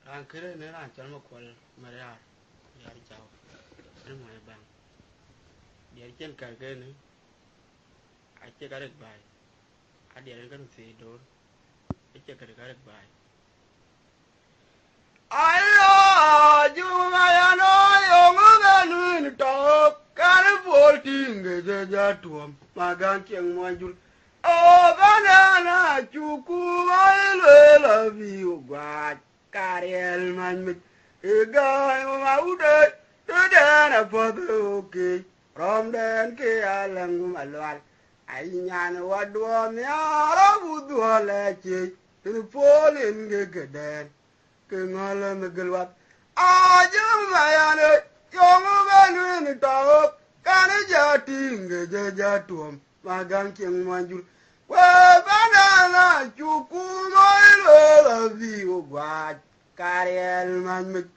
ran kere ne ran chal ma kwal maria yar chao ne mo e bang dia chen ka ke ne a che ka rek bai a dia ren kan se do e che ka rek bai ayo juma ya no yo ngo ga nu to kan bol ting ge ja tuom ma gan cheng mo jul o banana chuku ai le la vi gwa Cariel man mit guy ma ude to den a poke from den ke alang malwal ai nyan wadwo nyara budu leche tin polin ge geden ke ngala megelwat ajum mayane yongu benu ni tawo kan jating ge jatuom magang cheng manjur we banana chuku noi la vi gwa Cariel man mit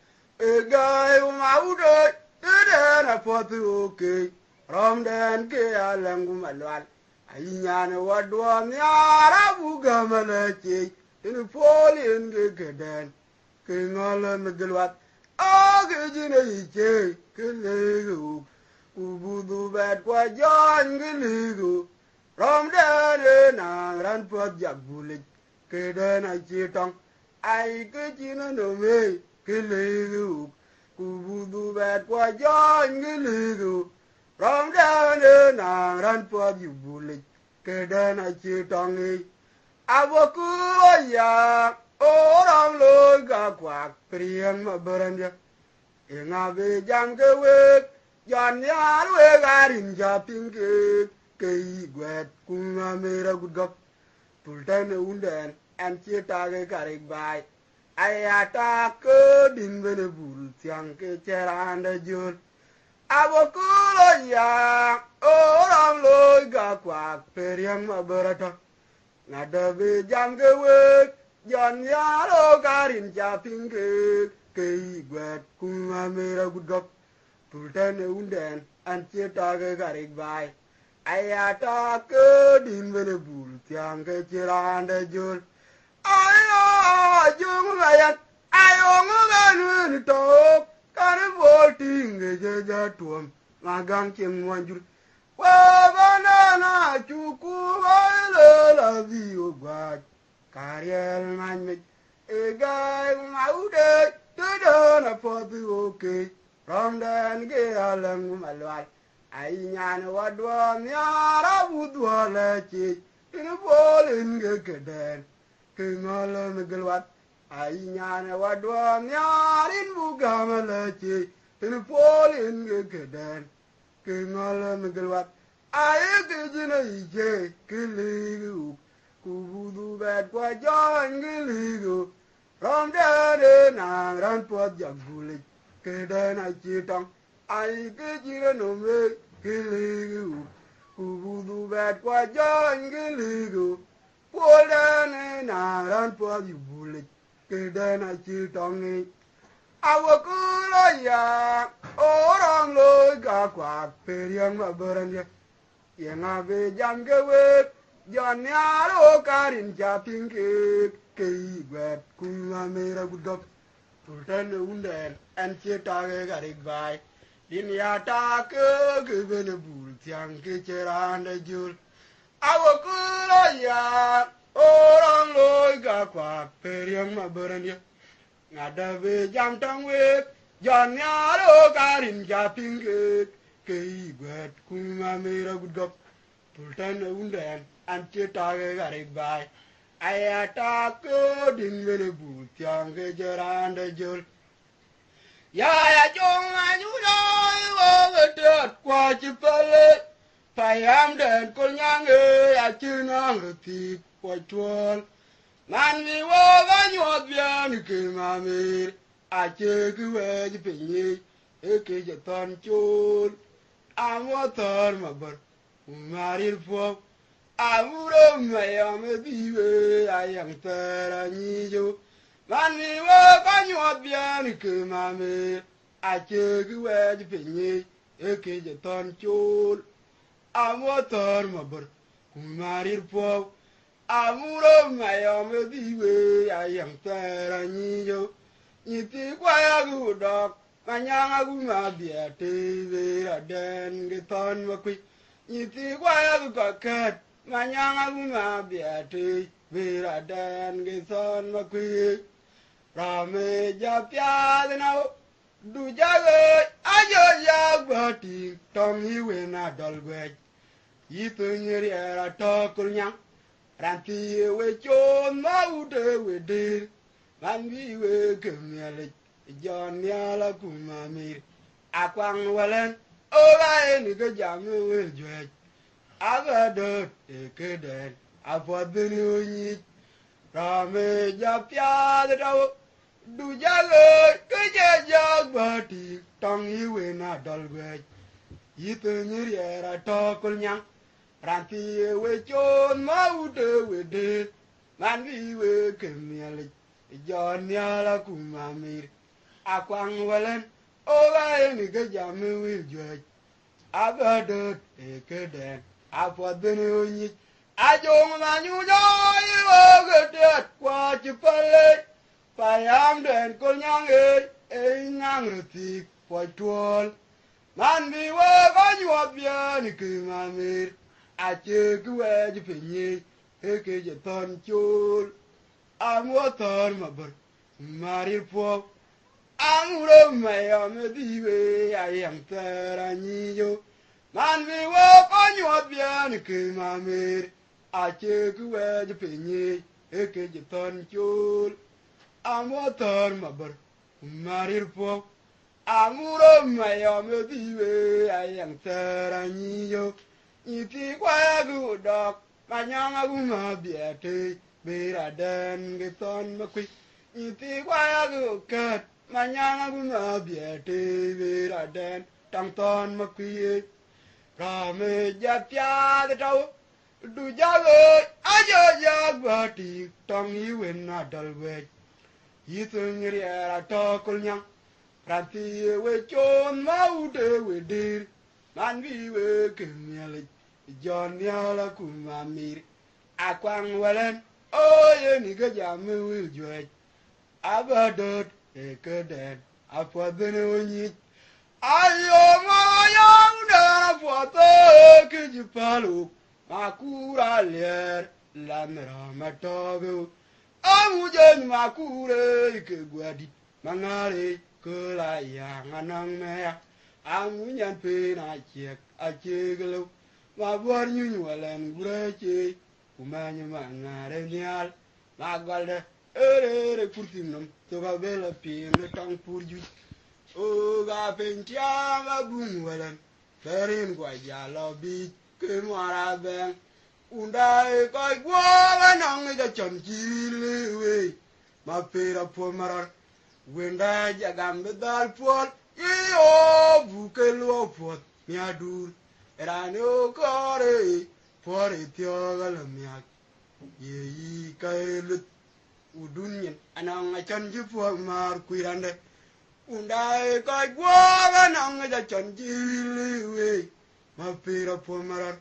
guy ma ude to den a poke from den ke alang malwal ai nyan wadwo nyara buga maleche tin polin ge geden ke ngala megelwat age jine iche ke lego ubudu bet kwa jan ke lego rom dane na ran pot jagulik ke dana chitong ai ke jine no me ke lego ubudu bet kwa jan ke lego rom dane na ran pot jagulik ke dana chitong aboku ya orang lo ga kwa priang ma beranja inga be jam ke we jan ya we garin ja pinke ke gwet kunga mera gudgap pultan unden an cheta ge garik bai ayata ke din bene bul tiang ke cheranda jul aboku ya orang lo ga kwa priang ma berata ngada be jam ke we John Yaro Garin Japing Kay Gwet Kuma Mera Gudgop Pultan Unden and Chetaga Garik Bai Ayata Kedin Venebul Tianga Chiranda Jul Ayo Jung Layat Ayong Talk Caraboting Jatuam Magang Chim Wanjur Banana Chuku La Vio Gwat Cariel man mit guy ma ude to don a poke from den ge alang malwal ai nyan wadwa nyara budwa leche tin bolin ge geden ke ngala megelwat ai nyan wadwa nyarin bugam leche tin bolin ge geden ke ngala megelwat ai ge jina ije ke ligu kubudu bet kwa jan giligo rom dade na ran pot jagulik ke dana chitong ai ke jira no me giligo kubudu bet kwa jan giligo pol dane na ran pot jagulik ke dana chitong ni awakulo ya orang lo ga kwa periang ma beranja yenga be jam ke we John Yaro Karin Japing Kay Gwet Kuma Mera Gudop Pultan Unden and Chetaga Garik Bai Din Yata Given a bull Tiang Kitcheranda Jul Awakula Ya Orang Loiga Quack Perium Maburania Nada Ve Jamtang Wip John Yaro Karin Japing Kay Gwet Kuma Mera Gudop Pultan Unden and Chetaga Garik Bai Ayata Din Venebu Tiang Geranda Jul Yaya Jong and you know the dirt quachipale Payam den Kunyang Achinang Tea Quatual Man we were your Bianca Mammy I check away the penny a cajaton chul I'm water my bird married for Amuro mayame biwe ayang teranijo Mani wa kanyo bian ke mame ache gwe penye eke jeton chul amotor mabur kumarir po Amuro mayame biwe ayang teranijo Iti kwaya gu dok, manyanga gu mabia te vera den giton makwi. Iti kwaya gu kakat, manyanga gu mabia te vera den giton makwi. Rame japya denao, du jago ajo jagbati tong hiwe na dolgwej. Yitu nyeri era tokul nyang, ranti we chon maude we dir. Man we we kemyalik, John Yala Kumamir, Akwang Wallen, oh, I need a jam will judge. I got dirt, a kid, I put the new need. Rame Japia the Dow, do Jago, Kaja Jagbati, tongue you in a dull way. You turn your ear at talk on young, Ranti we chon maude we did. Man we we kemyalik. John Yala Kumamir, Akwang Wallen, oh, I need a jam will judge. I got dirt, a kid, I put the new need. I don't want you to get what you play. Payam den Kunyang, a young for 12. Man, be work on you up, Yanni Kumamir. I take away the penny, a cage a ton chul. I'm water, my bird, Mary Pope. I'm my Amadiwe, I am Taranio. Man, we walk on your piano, my maid. I check away the penny, a cage a ton chul. I'm water, my bird, Mary Pope. I'm my Amadiwe, I am Taranio. If you quite a good dog, my young woman be a tea. Bera den giton makwi iti kwaya gu kat manyanga gu mabiete bera den tang ton makwi rame japya de tau du jago ajo jagbati tong iwen na dalwe yitung riera tokul nyang ranti we chon maude we dir man vi we kemyalik John Yala Kumamir Akwang Wallen oh, you nigga jam will judge. I got dirt, a good I put the new need. I am my young for the Kijipalo, Makura Lair, Lamera Matago. I'm Ujan Makure, Kiguadi, Mangari, Kula Yang, Anang I'm Union Pain, I check, my born you well and great. Umanya mangare nial magalde ere kurtinum to ga bela pin tang purju o ga pentia ma bungwalan ferin gwa jalo bi ke mara ben undai kai gwa nang ga chanjile we ma pera po marar wenda jagam dal pol yo bukelo pot miadur erano kore por etioga la miak ye kailut udunyen anang achan ji po mar kuirande undai kai gwa nang ja chan ji we ma pira po marar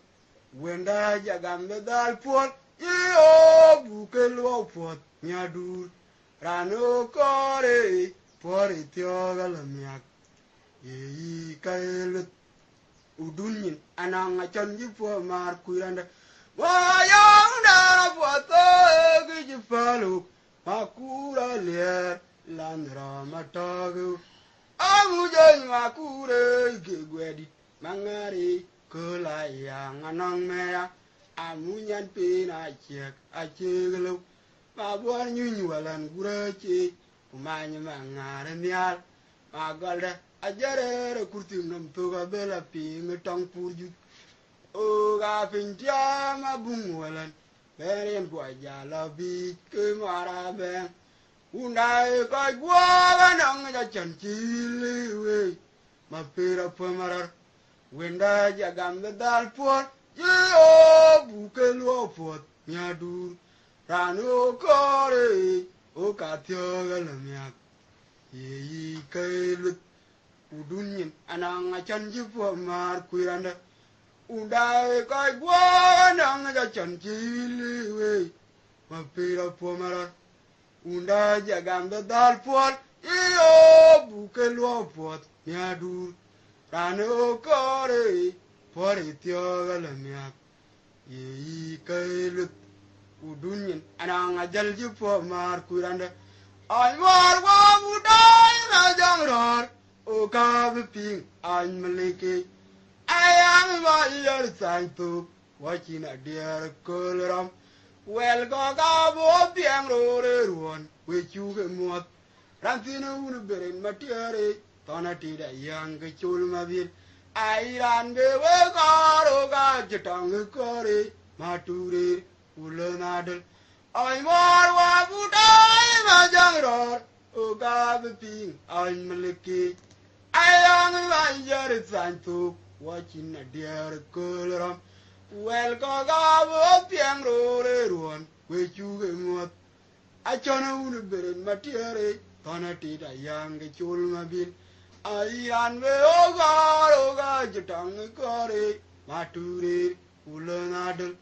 wenda jagam dal pot yo bukelo pot nyadur rano kore por etioga la miak ye kailut udunyin anang achan ji po mar kuiranda wayang da po to gi palu makura le landra matagu amujan makure gi gwedi mangari kulayang anang mea amunyan pina chek acheglo mabuan nyunywalan gurachi umanya mangare mial magalda ajare kurtim nam toga bela ping tong purju o ga pintia ma bungwalan beren gwa jala bi ke mara ben undai ka gwa nang ja chanchile we ma pera pamarar wenda jagam dal por yo bukelo pot nyadur rano kore o ka tioga lamyak ye kailut udunyin anang achan ji po mar kuiranda undai kai gwa nang ja chan ji we ma pira po marar undai jagam dal por iyo buke lo pot nya dur rano kore pore tio gala mya yi kailut udunyin anang ajal ji po mar kuranda ay war wa budai na jangror o ka ping ay malike ayang ma yar santu wachina dear kolram well go ga bo piang ro re ruon we chu ge mot rantina un beren matiare tona ti da yang ge chul ma bir ai ran ge we ga ro ga jitang kore mature ulanadal ay mar wa budai ma jangror o ga ping ay malike ayang ma yar santu wachina dear kolram well go ga bo piang ro re ruon we chu ge mot achona un beren matiare tona ti da yang ge chul ma bin ai an we o ga jitang kore mature ulanadal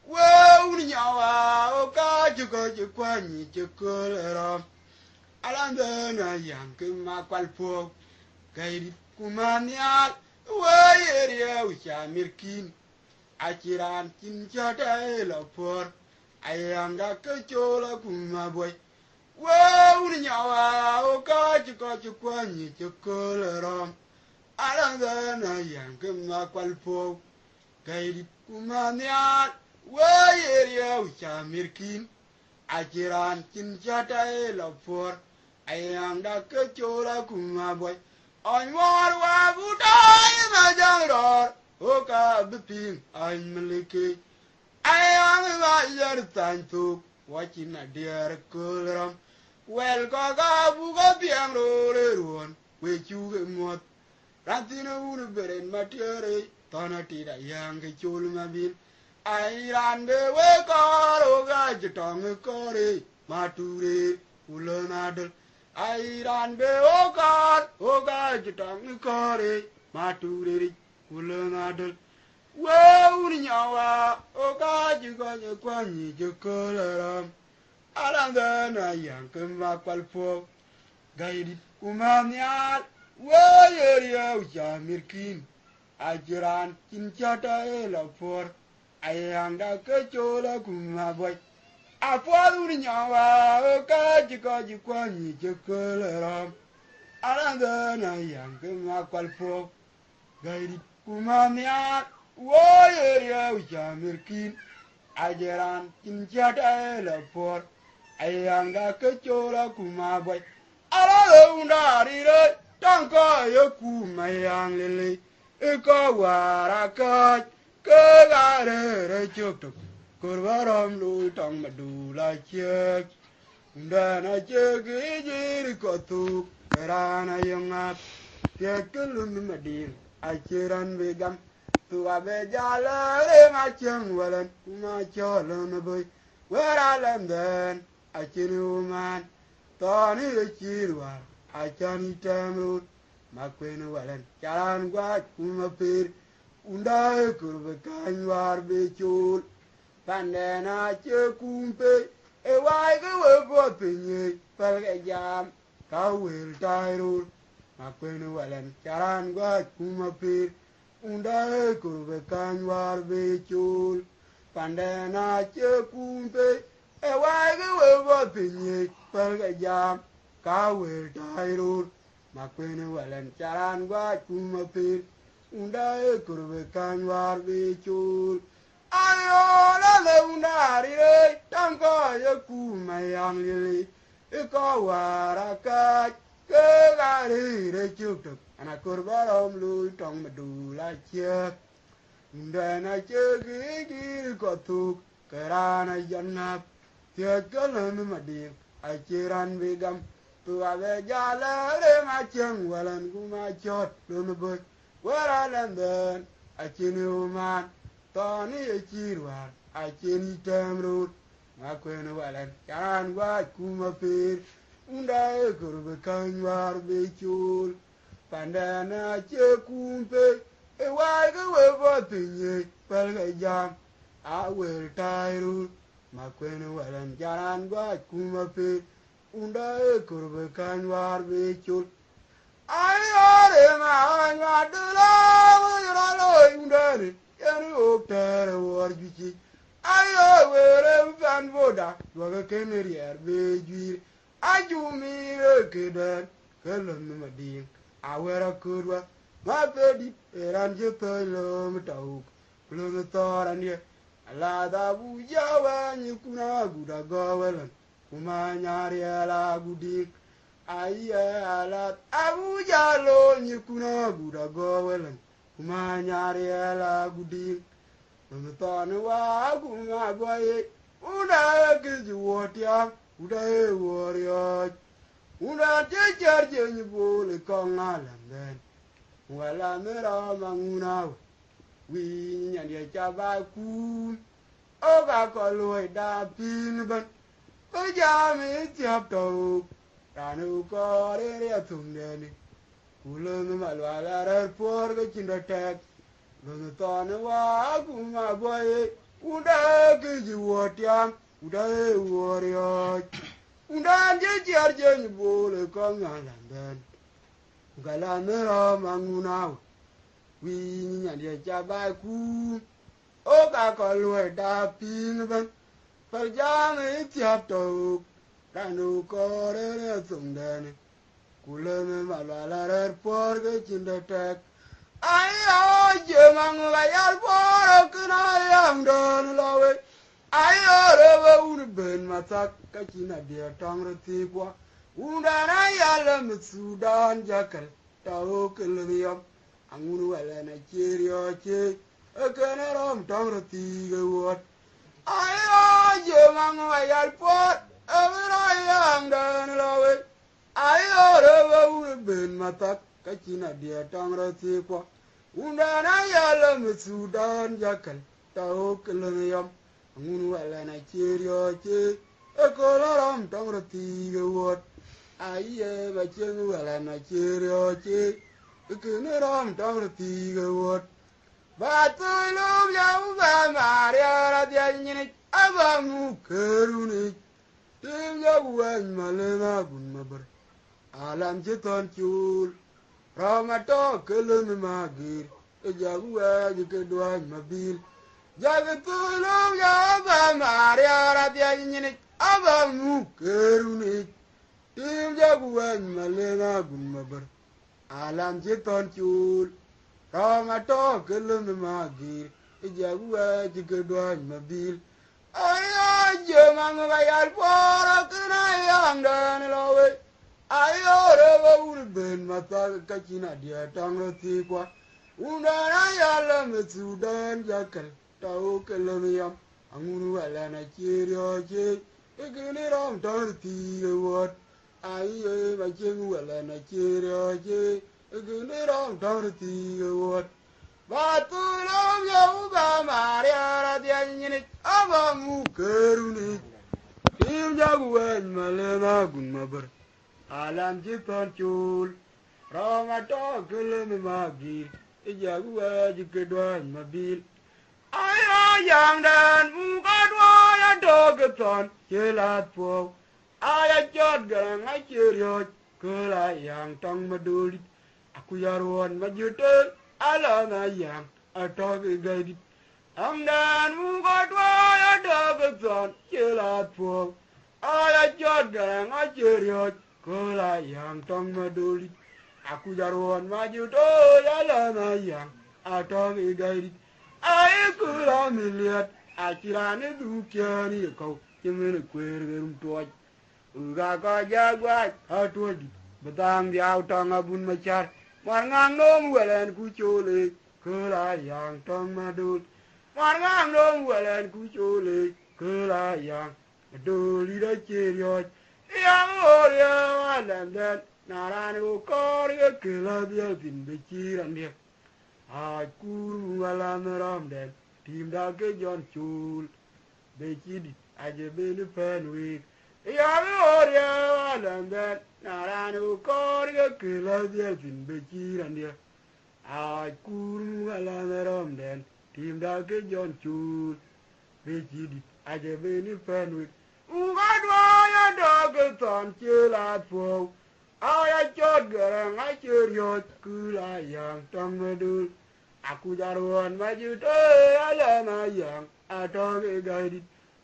we un nyawa o ka ju ko ju kwa ni ju kolram alanda na yang ke ma kwal po gairi kumanial we area u chamirkin achiran kinchata la por ayanga kechola kumaboy we un nyawa o ka ju kwa ni ju kolram alanda na yang ke ma kwal po gairi kumanial we area u chamirkin achiran kinchata la por ayanga kechola kumaboy on war wa budai ma jangror o ka biping an malike ayang ma yar tantu wachina dear kolram well go ga bu go piang ro re ruon we chu ge mot rantina un beren matiare tona ti da yang ge chul ma bin ai ran de we ka ro ga jitong kore mature ulanadal ai ran be o ga jitong kore mature ulanadal we un nyawa o ga ji go je kwa ni je kolaram alanga na yang ke ma kwalpo gaidi kumanyal we yeria u jamirkin ajiran kinchata la por ayanga ke chola kumaboy apodu nyawa o ka ji kwa ni je kolaram alanga na yang ke ma kwalpo gaidi kumanyal we yeria u jamirkin ajiran kinchata la por ayanga ke chola kumaboy ala undari re tanka ye kumayang lele eko waraka ke gare re chok kurvaram lu tang madula chek ndana chek jir kotu rana yonga tekelun madir achiran vegam tu abe jala re machang walan kuma cholan boy wera landen achinu man toni chirwa achani tamru makwenu walan charan gwa kuma pir unda kurbe kanwar be chul pandena che kumpe e wai ge we bo pinye palge jam ka wel tairu makwenu walan charan gwa kuma pir unda kurbe kanwar be chul pandena che kumpe e wai ge we bo pinye palge jam ka wel tairu makwenu walan charan gwa kuma pir unda kurbe kanwar be chul ayo la le undari re tanko ye kumayang lili iko waraka ke gari re chuk ana kurbarom lu tong madula chek ndana chegi dir kotuk kerana janap tiagalan madir achiran begam tu ave jala re machang walan kuma chot lun boy waralandan achini uman toni achirwar achini tamrut makwenu walan charan wa kuma pir unda kurbe kanwar be chul pandana che kumpe e wai ge we bo tinye palga jam a wel tairu makwenu walan charan wa kuma pir unda kurbe kanwar be chul ayore ma ma dula ra lo unda ni yani oktere war gichi ayo were fan boda waga kenerier be juir ajumi keden kelum mading awera kurwa ma pedi eran je pelo mtauk lo toran ye ala da buja wa ni kuna guda gowelan kuma nyari ala gudik aye ala abuja lo ni kuna guda gowelan kuma nyari ala gudik lo ton wa kuma goye una kiji wotia uda e worio una te charje ni bole kongala ben wala mera manguna wi nyandi chaba ku o ga ko loy da pin ban o ja mi tiap to ranu ko re tum de ni kulo no malwala ra por ga chinda tek no to no wa ku ma boy uda ke ji wotiam uda e worio uda je je ni bole ko ngala ben gala mera manguna wi nyandi chaba ku o ga ko loy da pin ban per ja mi tiap to ranu ko re tum de ni kulo no malwala ra por ga chinda tek ayo je mangwa yar por kana yam don lawe ayo re wa un ben matak ka china dia tong re ti kwa unda na yala mitsudan jakal ta o keliyam angunu wala na cherio che kana rom tong re ti ga wot ayo je mangwa yar por avra yam don lawe ayo re wa un ben matak ka china dia tong re ti kwa unda na yala mitsudan jakal ta o keliyam angunu wala na cherio che ekoloram tong re ti ga wot aye ba chen wala na cherio che ekene ram tong re ti ga wot ba tu lu ya ba maria ra dia nyini aba mu keruni tim ya wan malena gun mabar alam je ton chul ramato kelun magir e jaguwa je ke doan mabil Jagtulum ya ba Maria radia nyini aba mu keruni tim jaguan malena gumabar alam jeton chul ramato kelum magir jaguwa jigedwan mabil ayo jemang bayal pora kana yang dan lawe ayo rewa ul ben mata kachina dia tangroti kwa undana yalla metsudan jakal tau keloniam angunu wala na cherio che ekini ram tangroti wot ayo ba cheng wala na cherio che ekini ram tangroti wot Batulam ya uba maria radia nyini aba mu keruni tim jaguan malena gun mabar alam jipan chul ramato kelem magi jaguan jikedwan mabil ayo yang dan muka dua ya dogeton jelat po aya jod gang acirio kela yang tong maduli aku yaruan majutel ala na yang atog gaidi amdan muka dua ya dogeton jelat po aya jod gang acirio kela yang tong maduli aku yaruan majutel ala na yang atog gaidi ai kula miliat akirane dukiani kau yemen kwergerum toy uga ka jagwa atodi betang diau tong abun macar marngang nom welen ku chole kula yang tong madul marngang nom welen ku chole kula yang doli da cherio yang oria walandan naranu korge kula dia bin bechiran dia Aku wala meram den tim da ke jon chul be chidi aje be le pen week ya me ya wala den naranu kor ke la dia tin be chiran dia aku wala meram den tim da ke jon chul be chidi aje be le pen week Ugadwaya dogaton chila po. Aya chot garang I cheriot kula yang tamadul. Aku jaruan maju te alama yang atau gadi.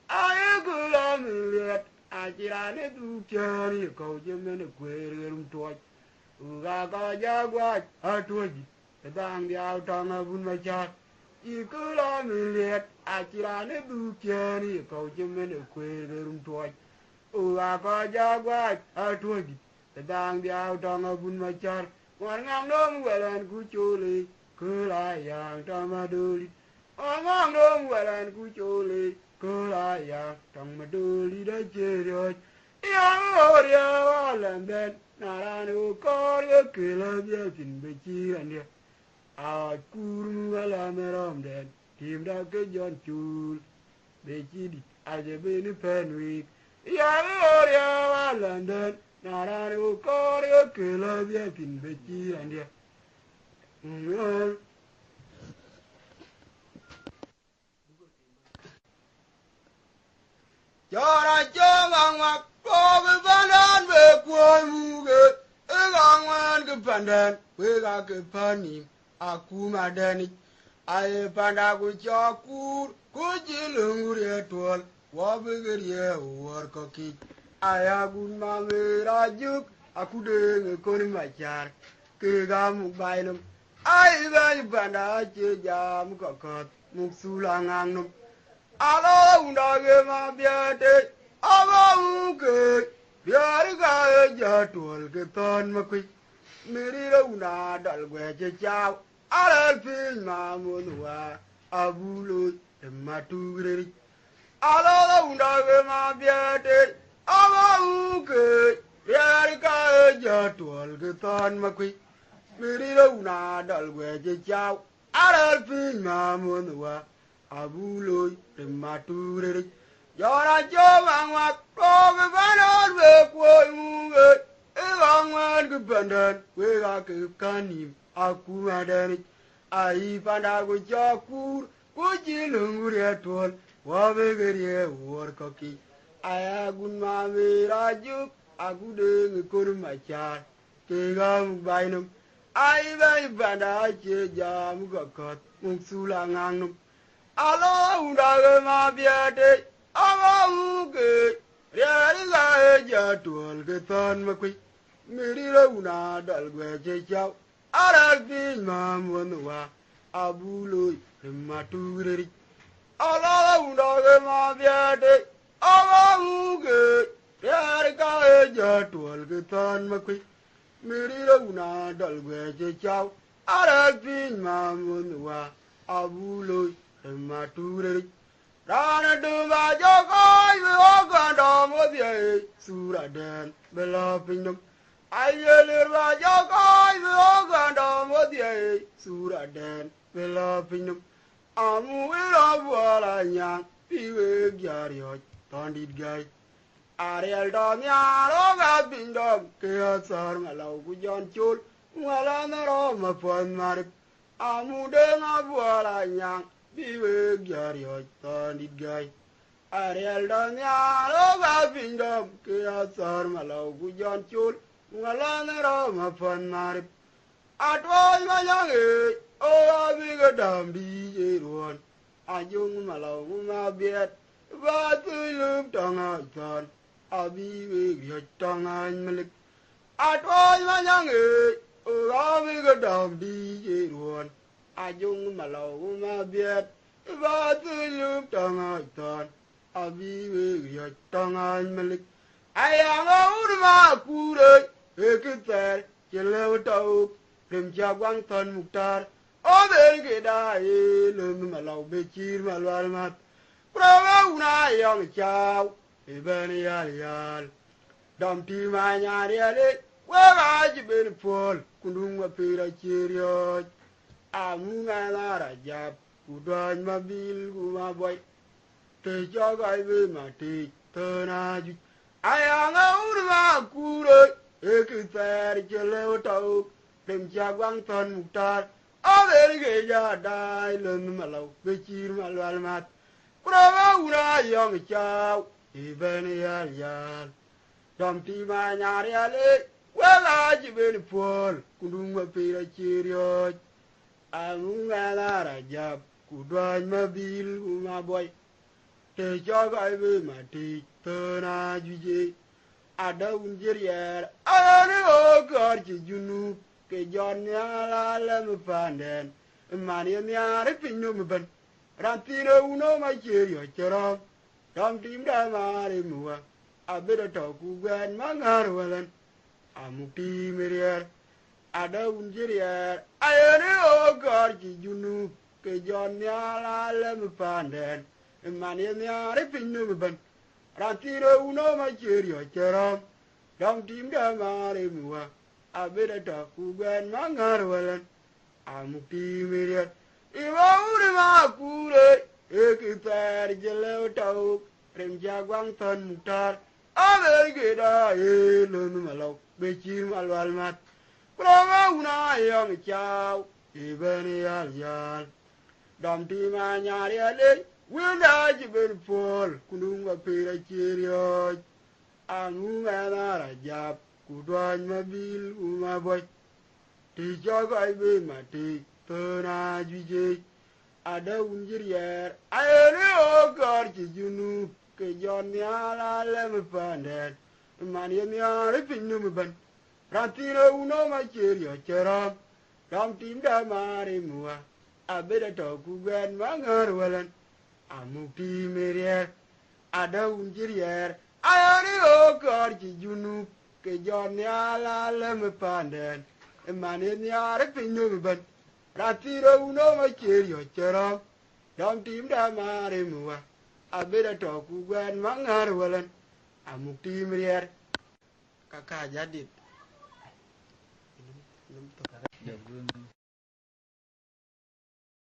Aya kula miliat akirane tu cari kau jemen kuerum tuaj. Uga ka jagwat atuaji. Tang dia tang abun macam. Ikula miliat akirane tu cari kau jemen kuerum tuaj. Uga ka jagwat atuaji. Tang dia tang abun macam. Warngang dong walan kuculi. Kelayang tamaduli, omong dong walan kuculi. Kelayang tamaduli dah cerita. Yang orang walan ben naranu korya kelabia tin beciran dia. Aku walan merom den tim dah kejon cul. Becidi aja bini penwik. Yang orang walan ben naranu korya kelabia tin beciran dia. Chora chong ngak ko be pandan be ko muge e gangwan ke pandan we ga ke pani aku madani ai panda ku chakur ku jilungur ye tol wa be geriye war ko ki aya gun ma me rajuk aku de nge kon machar ke ga mu bailum ai ba panda che jam ko ko muk sulangang num alo undage ma biate abamuke biarga jatol ke ton makui meri una dal gwe chao alal pin ma munwa abulo matugri alo undage ma biate abamuke biarga jatol ke ton makui meri una dal gwe chao alal pin ma munwa abulo mature yora jomangwa toge banor we koy muge evangwan ke bandan we ga ke kanim aku adani ai panda go jakur ko jilungure tol wa be geriye wor koki aya gun ma me raju aku de ngor machar ke gam bainum ai bai banda che jam gakot mungsula ngangnum alo undage ma biate abamuke riari la jatol ke ton makui mirira una dal gwe chao aral pin ma monwa abulo matureri alo undage ma biate abamuke riari la jatol ke ton makui mirira una dal gwe chao aral pin ma monwa abulo mature rana dumba jokoi oganda modie sura den bela pinum ayelir ba jokoi oganda modie sura den bela pinum amu ila wala nya piwe gyaryo tondit gai ariel dom ya roga pindom ke asar malau ku jon chul wala naro ma pon mar amu de ngabwala nya biwe gyaryo tondit gai ariel dom ya roga pindom ke asar malau ku jon chul wala naro ma pon mar atwai mayange o abiga dam di jeruan ajung malau ma biet ba tu lup tonga ton abiwe gyot tonga malik atwai mayange o abiga dam di jeruan ajung malau ma biet ba tu lup tonga ton abiwe gyot tonga malik ayanga urma kure ekiter chelew tau Rim Jagwang Ton Muktar, O Belgeda, Lum Malau Bechir Malwalmat, Brava Una Young Chow, Eben Yal, Dumpty Manyari, where are you been full, Kundunga Pira Chirio, Amunga Rajab, Kudan Mabil, Guma Boy, Take your guy with my teeth, turn out. I am a Kura, Ekiter Chelew Rim Jagwang Ton Muktar, Avergeja die Lun Malau, Bechir Malwalmat, Brava Una Young Chow, ibeni yal yal dom ti ma nyari ale wala jibeni pol kundung ma pira chirio amunga la rajab kudwan ma bil uma boy te choga ibe ma ti tona juje ada unjerier ani o gar ji junu ke jon nyala le me panden mani nyare pinyo me ban rantino uno ma chirio chero dom tim da mari muwa abeda to ku gwen mangar walan amuti merier ada unjerier ayani o gar ji junu ke jon nyala le me panden mani nyare pinyo me ban rantino uno ma chirio chero dom tim da mari muwa abeda to ku gwen mangar walan amuti merier iwa uri ma kure ekitar jele tau rem jagwang ton mutar aver geda elun malo bechir malwal mat proma una yong chao ibeni yal yal dom ti ma nyari ale winda jiben pol kununga pira chirio angu mena rajab kudwan mabil uma boy ti joga ibe mati tona juje ada unjirier ayene o gar ci junu ke jon nyala le me panden man ye nyare pinnu me ban rantino uno ma cherio chero dom tim da mari muwa abeda to ku gwen mangar walan amuti merier ada unjirier ayene o gar ci junu ke jon nyala le me panden man ye nyare pinnu me ban rantino uno ma cherio chero dom tim da mari muwa abeda to ku gwen mangar walan amuti merier kaka jadit